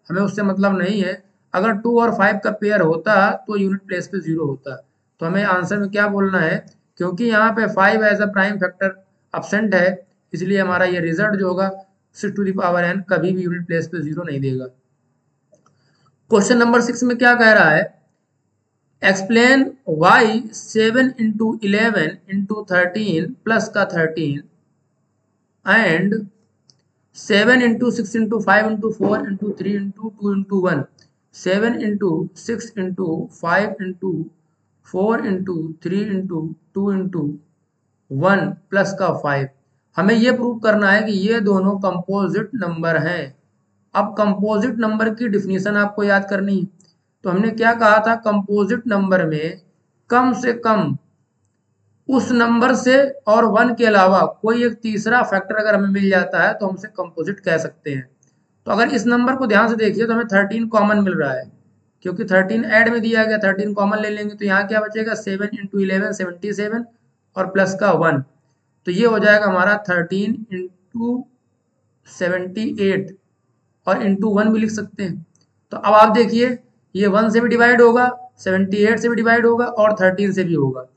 A: हमें उससे मतलब नहीं है, अगर 2 और 5 का पेयर होता तो यूनिट प्लेस पे 0 होता। तो हमें आंसर में क्या बोलना है, क्योंकि यहाँ पे 5 as a prime factor absent है, इसलिए हमारा ये रिजल्ट जो होगा 6 टू द पावर n कभी भी यूनिट प्लेस पे 0 नहीं देगा। क्वेश्चन नंबर 6 में क्या कह रहा है, explain why 7 into 11 into 13 plus का 13 and 7 into 6 into 5 into 4 into 3 into 2 into 1, 7 into 6 into 5 into 4 into 3 into 2 into 1 plus का 5, हमें ये प्रूव करना है कि ये दोनों कंपोजिट नंबर हैं। अब कंपोजिट नंबर की डिफिनीशन आपको याद करनी है। तो हमने क्या कहा था, कंपोजिट नंबर में कम से कम उस नंबर से और 1 के अलावा कोई एक तीसरा फैक्टर अगर हमें मिल जाता है तो हम उसे कंपोजिट कह सकते हैं। तो अगर इस नंबर को ध्यान से देखिए तो हमें 13 कॉमन मिल रहा है, क्योंकि 13 ऐड में दिया गया, 13 कॉमन ले लेंगे तो यहाँ क्या बचेगा, 7 इंटू 11 77 और प्लस का 1, तो ये हो जाएगा हमारा 13 इंटू 78 और इंटू 1 भी लिख सकते हैं। तो अब आप देखिए ये 1 से भी डिवाइड होगा, 78 से भी डिवाइड होगा और 13 से भी होगा।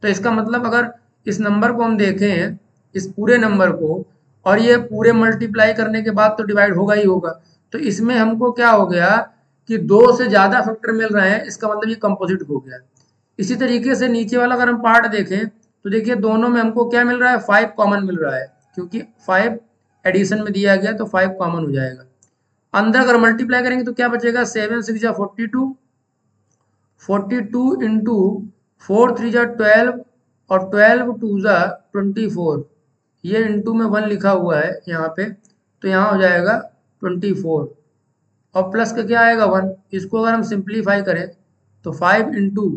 A: तो इसका मतलब अगर इस नंबर को हम देखें, इस पूरे नंबर को, और ये पूरे मल्टीप्लाई करने के बाद तो डिवाइड होगा ही होगा, तो इसमें हमको क्या हो गया कि 2 से ज़्यादा फैक्टर मिल रहे हैं, इसका मतलब ये कंपोजिट हो गया। इसी तरीके से नीचे वाला अगर हम पार्ट देखें तो देखिए दोनों में हमको क्या मिल रहा है, 5 कॉमन मिल रहा है, क्योंकि 5 एडिशन में दिया गया तो 5 कॉमन हो जाएगा। अंदर अगर मल्टीप्लाई करेंगे तो क्या बचेगा, 7 6 जा 42, 42 इंटू 4 3 जा 12 और 12 2 जा 24, ये इंटू में 1 लिखा हुआ है यहाँ पे, तो यहाँ हो जाएगा 24 और प्लस का क्या आएगा 1। इसको अगर हम सिंप्लीफाई करें तो 5 इंटू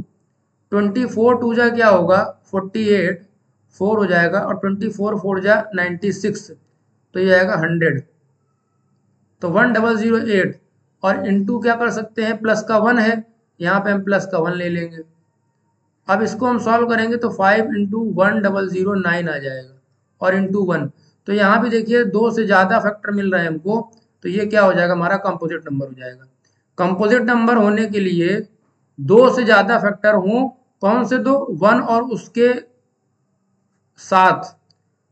A: 24 2 जा क्या होगा 48, 4 हो जाएगा और 24 4 जा 96, तो ये आएगा 100, तो 1008 और इंटू क्या कर सकते हैं, प्लस का 1 है, यहाँ पे हम प्लस का 1 ले लेंगे। अब इसको हम सॉल्व करेंगे तो 5 इंटू 1009 आ जाएगा और इंटू 1, तो यहाँ भी देखिए 2 से ज़्यादा फैक्टर मिल रहे हैं हमको, तो ये क्या हो जाएगा, हमारा कंपोजिट नंबर हो जाएगा। कंपोजिट नंबर होने के लिए 2 से ज़्यादा फैक्टर हों, कौन से दो, 1 और उसके साथ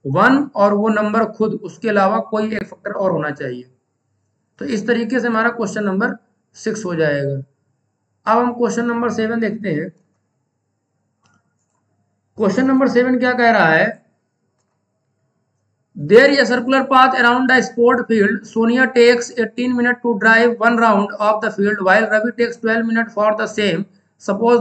A: 1 और वो नंबर खुद, उसके अलावा कोई एक फैक्टर और होना चाहिए। तो इस तरीके से हमारा क्वेश्चन नंबर 6 हो जाएगा। अब हम क्वेश्चन नंबर 7 देखते हैं। क्वेश्चन नंबर 7 क्या कह रहा है, There is a circular path around the sport field. Sonia takes 18 minutes to drive one round of the field, while Ravi takes 12 minutes for the same. Suppose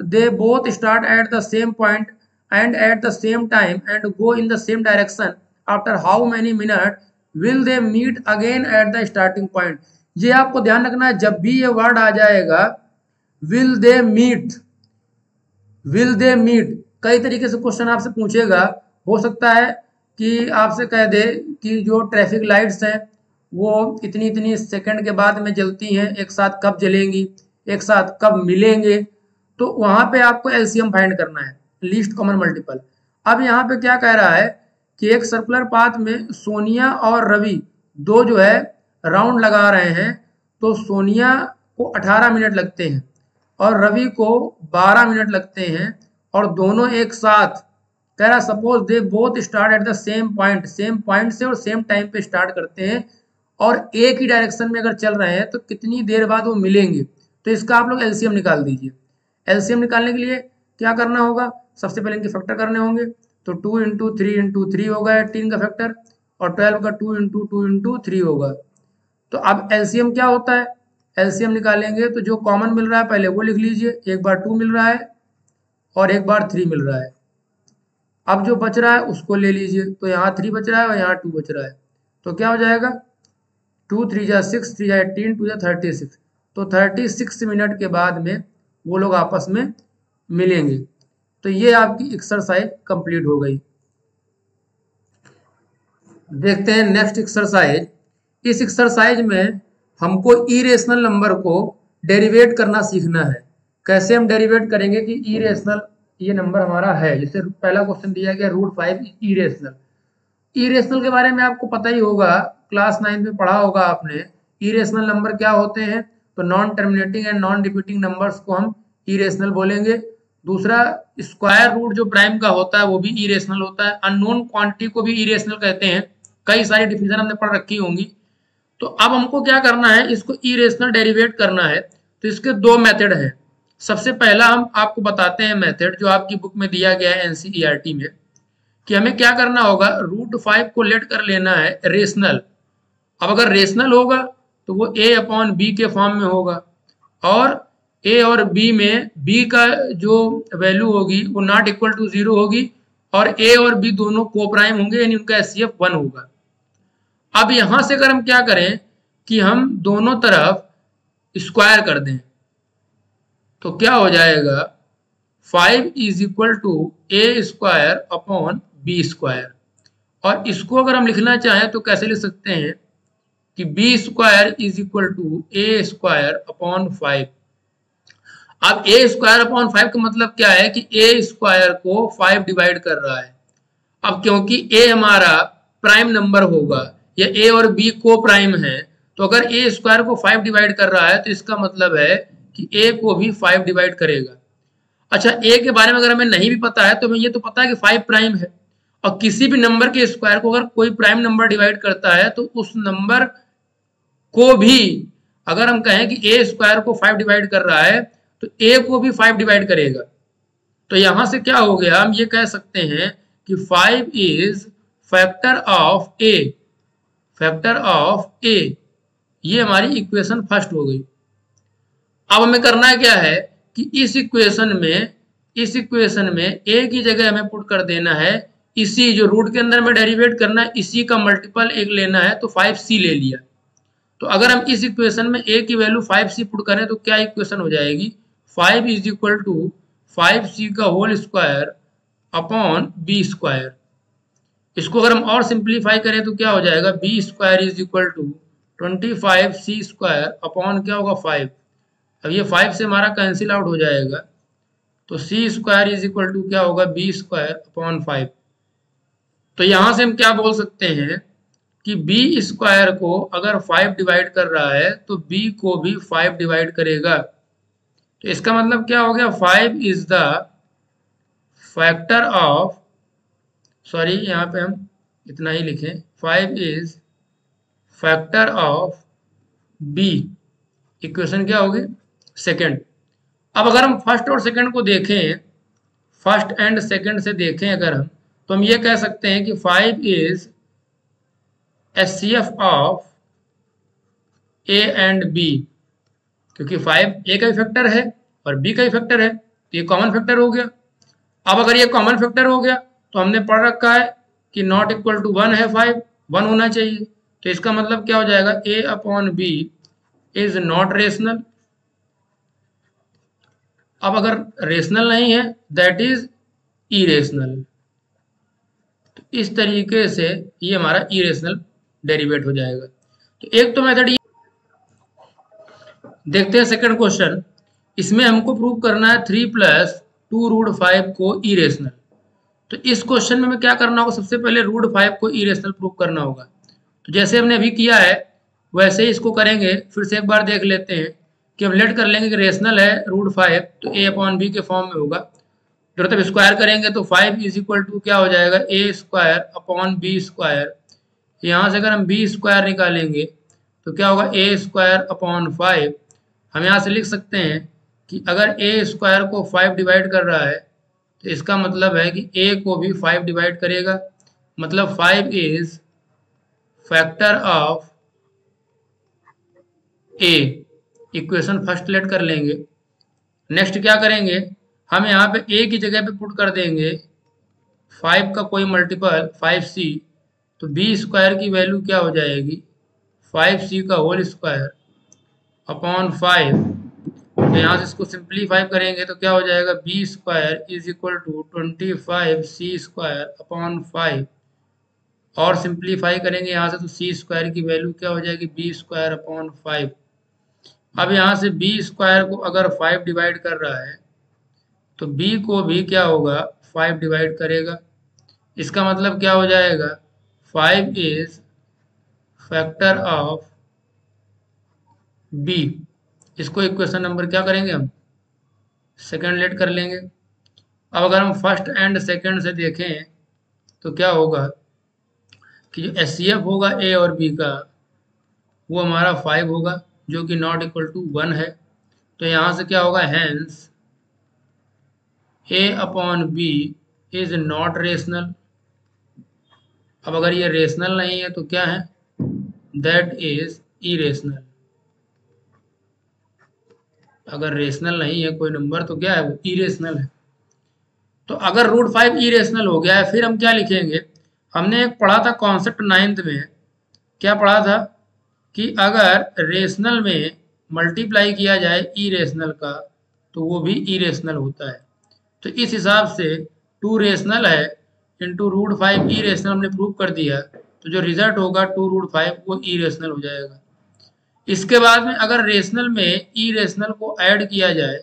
A: they both start at the same point and at the same time and go in the same direction. After how many minutes will they meet again at the starting point? ये आपको ध्यान रखना है, जब भी ये word आ जाएगा will they meet, will they meet, कई तरीके से क्वेश्चन आपसे पूछेगा। हो सकता है कि आपसे कह दे कि जो ट्रैफिक लाइट्स हैं वो इतनी इतनी सेकंड के बाद में जलती हैं, एक साथ कब जलेंगी, एक साथ कब मिलेंगे, तो वहाँ पे आपको एलसीएम फाइंड करना है, लीस्ट कॉमन मल्टीपल। अब यहाँ पे क्या कह रहा है कि एक सर्कुलर पाथ में सोनिया और रवि दो जो है राउंड लगा रहे हैं, तो सोनिया को 18 मिनट लगते हैं और रवि को 12 मिनट लगते हैं, और दोनों एक साथ, कह रहा suppose they both start at the same point, same point से और सेम टाइम पे स्टार्ट करते हैं और एक ही डायरेक्शन में अगर चल रहे हैं तो कितनी देर बाद वो मिलेंगे। तो इसका आप लोग एलसीएम निकाल दीजिए। एलसीएम निकालने के लिए क्या करना होगा, सबसे पहले इनके फैक्टर करने होंगे, तो 2 इंटू 3 इंटू 3 होगा 18 का फैक्टर, और 12 का 2 इंटू 2 इंटू 3 होगा। तो अब एलसीएम क्या होता है, एलसीएम निकालेंगे तो जो कॉमन मिल रहा है पहले वो लिख लीजिए, एक बार 2 मिल रहा है और एक बार 3 मिल रहा है। अब जो बच रहा है उसको ले लीजिए, तो यहाँ 3 बच रहा है और यहाँ 2 बच रहा है, तो क्या हो जाएगा 2 3 जा 6, 3 जा 18, 2 जा 36। तो 36 मिनट के बाद में वो लोग आपस में मिलेंगे। तो ये आपकी एक्सरसाइज कंप्लीट हो गई। देखते हैं नेक्स्ट एक्सरसाइज। इस एक्सरसाइज में हमको इरेशनल नंबर को डेरिवेट करना सीखना है। कैसे हम डेरिवेट करेंगे कि इरेशनल ये नंबर हमारा है, जैसे पहला क्वेश्चन दिया गया √5 इरेशनल। इरेशनल के बारे में आपको पता ही होगा, क्लास 9 में पढ़ा होगा आपने। इरेशनल नंबर क्या होते हैं? तो non terminating and non repeating numbers को हम इरेशनल बोलेंगे। दूसरा, स्क्वायर रूट जो प्राइम का होता है वो भी इरेशनल होता है। अननोन क्वांटिटी को भी इरेशनल कहते हैं। कई सारी डिफिनेशन हमने पढ़ रखी होंगी। तो अब हमको क्या करना है, इसको इरेशनल डेरिवेट करना है। तो इसके दो मेथड हैं। सबसे पहला हम आपको बताते हैं मेथड जो आपकी बुक में दिया गया है एनसीईआरटी में, कि हमें क्या करना होगा, √5 को लेट कर लेना है रेशनल। अब अगर रेशनल होगा तो वो a/b के फॉर्म में होगा, और a और b में b का जो वैल्यू होगी वो नॉट इक्वल टू 0 होगी, और a और b दोनों कोप्राइम होंगे, यानी उनका HCF 1 होगा। अब यहां से अगर हम क्या करें कि हम दोनों तरफ स्क्वायर कर दें, तो क्या हो जाएगा 5 = a²/b²। और इसको अगर हम लिखना चाहें तो कैसे लिख सकते हैं कि b² = a² 5। अब a² 5 का मतलब क्या है कि a² को 5 डिवाइड कर रहा है। अब क्योंकि a हमारा प्राइम नंबर होगा या a और b को प्राइम है, तो अगर a² को 5 डिवाइड कर रहा है तो इसका मतलब है कि a को भी 5 डिवाइड करेगा। अच्छा, a के बारे में अगर हमें नहीं भी पता है तो हमें ये तो पता है कि 5 प्राइम है, और किसी भी नंबर के स्क्वायर को अगर कोई प्राइम नंबर डिवाइड करता है तो उस नंबर को भी, अगर हम कहें कि a² को 5 डिवाइड कर रहा है तो a को भी 5 डिवाइड करेगा। तो यहां से क्या हो गया, हम ये कह सकते हैं कि 5 is factor of a, factor of a। ये हमारी इक्वेशन फर्स्ट हो गई। अब हमें करना क्या है कि इस इक्वेशन में a की जगह हमें पुट कर देना है, इसी जो रूट के अंदर में डेरिवेट करना है, इसी का मल्टीपल एक लेना है, तो 5c ले लिया। तो अगर हम इस इक्वेशन में a की वैल्यू 5c पुट करें तो क्या इक्वेशन हो जाएगी, 5 = 5c² इसको अगर हम और सिंप्लीफाई करें तो क्या हो जाएगा, b² = 25c² क्या होगा 5। अब ये 5 से हमारा कैंसिल आउट हो जाएगा, तो c² = क्या होगा b² 5। तो यहां से हम क्या बोल सकते हैं कि b² को अगर 5 डिवाइड कर रहा है तो b को भी 5 डिवाइड करेगा। तो इसका मतलब क्या हो गया, 5 is the factor of, sorry यहाँ पे हम इतना ही लिखें, 5 is factor of b। Equation क्या होगी, सेकंड। अब अगर हम फर्स्ट और सेकंड को देखें, फर्स्ट एंड सेकंड से देखें अगर हम, तो हम ये कह सकते हैं कि 5 is HCF of a and b, क्योंकि 5 a का भी फैक्टर है और b का भी फैक्टर है, तो ये कॉमन फैक्टर हो गया। अब अगर ये कॉमन फैक्टर हो गया तो हमने पढ़ रखा है कि नॉट इक्वल टू 1 है, 5 1 होना चाहिए। तो इसका मतलब क्या हो जाएगा, a/b इज नॉट रेशनल। अब अगर रेशनल नहीं है दैट इज इरेशनल। तो इस तरीके से ये हमारा इरेशनल डेरिवेट हो जाएगा। तो एक तो मेथड, देखते हैं सेकंड क्वेश्चन। इसमें हमको प्रूव करना है 3 + 2√5 को इरेशनल। तो इस क्वेश्चन में हमें क्या करना होगा, सबसे पहले √5 को इरेशनल प्रूव करना होगा। तो जैसे हमने अभी किया है वैसे ही इसको करेंगे। फिर से एक बार देख लेते हैं कि हम लेट कर लेंगे कि रेशनल है √5 तो a/b के फॉर्म में होगा। जब तक स्क्वायर करेंगे तो 5 = क्या हो जाएगा, a²/b²। यहाँ से अगर हम b² निकालेंगे तो क्या होगा, a²/5। हम यहाँ से लिख सकते हैं कि अगर a² को 5 डिवाइड कर रहा है तो इसका मतलब है कि a को भी 5 डिवाइड करेगा। मतलब 5 is factor of a। Equation first let कर लेंगे। नेक्स्ट क्या करेंगे, हम यहाँ पे a की जगह पे पुट कर देंगे 5 का कोई मल्टीपल 5c, तो b स्क्वायर की वैल्यू क्या हो जाएगी 5c का होल स्क्वायर अपॉन 5। तो यहाँ से इसको सिंप्लीफाई करेंगे तो क्या हो जाएगा b square is equal to 25c square upon 5, और सिंप्लीफाई करेंगे यहाँ से तो c स्क्वायर की वैल्यू क्या हो जाएगी b स्क्वायर अपॉन 5। अब यहाँ से b स्क्वायर को अगर 5 डिवाइड कर रहा है तो b को भी क्या होगा 5 डिवाइड करेगा। इसका मतलब क्या हो जाएगा 5 इज फैक्टर ऑफ b। इसको इक्वेशन नंबर क्या करेंगे हम सेकंड लेट कर लेंगे। अब अगर हम फर्स्ट एंड सेकंड से देखें तो क्या होगा कि जो एचसीएफ होगा ए और बी का वो हमारा 5 होगा जो कि नॉट इक्वल टू 1 है। तो यहाँ से क्या होगा hence A upon B is not rational. अब अगर ये रेशनल नहीं है तो क्या है दैट इज इरेशनल। अगर रेशनल नहीं है कोई नंबर तो क्या है वो इरेशनल है। तो अगर √5 इरेशनल हो गया है फिर हम क्या लिखेंगे, हमने एक पढ़ा था कॉन्सेप्ट 9th में, क्या पढ़ा था कि अगर रेशनल में मल्टीप्लाई किया जाए इरेशनल का तो वो भी इरेशनल होता है। तो इस हिसाब से 2 रेशनल है इंटू √5 इरेशनल हमने प्रूव कर दिया, तो जो रिजल्ट होगा 2√5 वो इरेशनल हो जाएगा। इसके बाद में अगर रेशनल में इरेशनल को ऐड किया जाए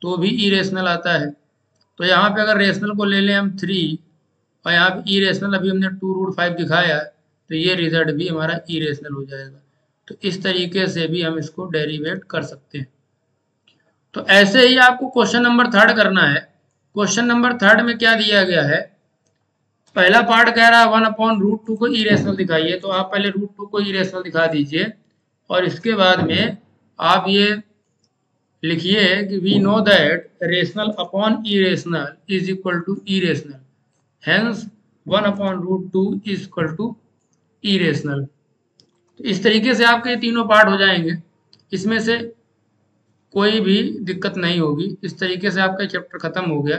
A: तो भी इरेशनल आता है। तो यहाँ पे अगर रेशनल को ले लें हम 3 और यहाँ पे इरेशनल अभी हमने 2√5 दिखाया, तो ये रिजल्ट भी हमारा इरेशनल हो जाएगा। तो इस तरीके से भी हम इसको डेरिवेट कर सकते हैं। तो ऐसे ही आपको क्वेश्चन नंबर 3 करना है। क्वेश्चन नंबर 3 में क्या दिया गया है, पहला पार्ट कह रहा है 1/√2 को इरेशनल दिखाइए, तो आप पहले √2 को इरेशनल दिखा दीजिए और इसके बाद में आप ये लिखिए कि we know that rational upon irrational is equal to irrational, hence 1/√2 is equal to irrational. तो इस तरीके से आपके तीनों पार्ट हो जाएंगे, इसमें से कोई भी दिक्कत नहीं होगी। इस तरीके से आपका चैप्टर खत्म हो गया।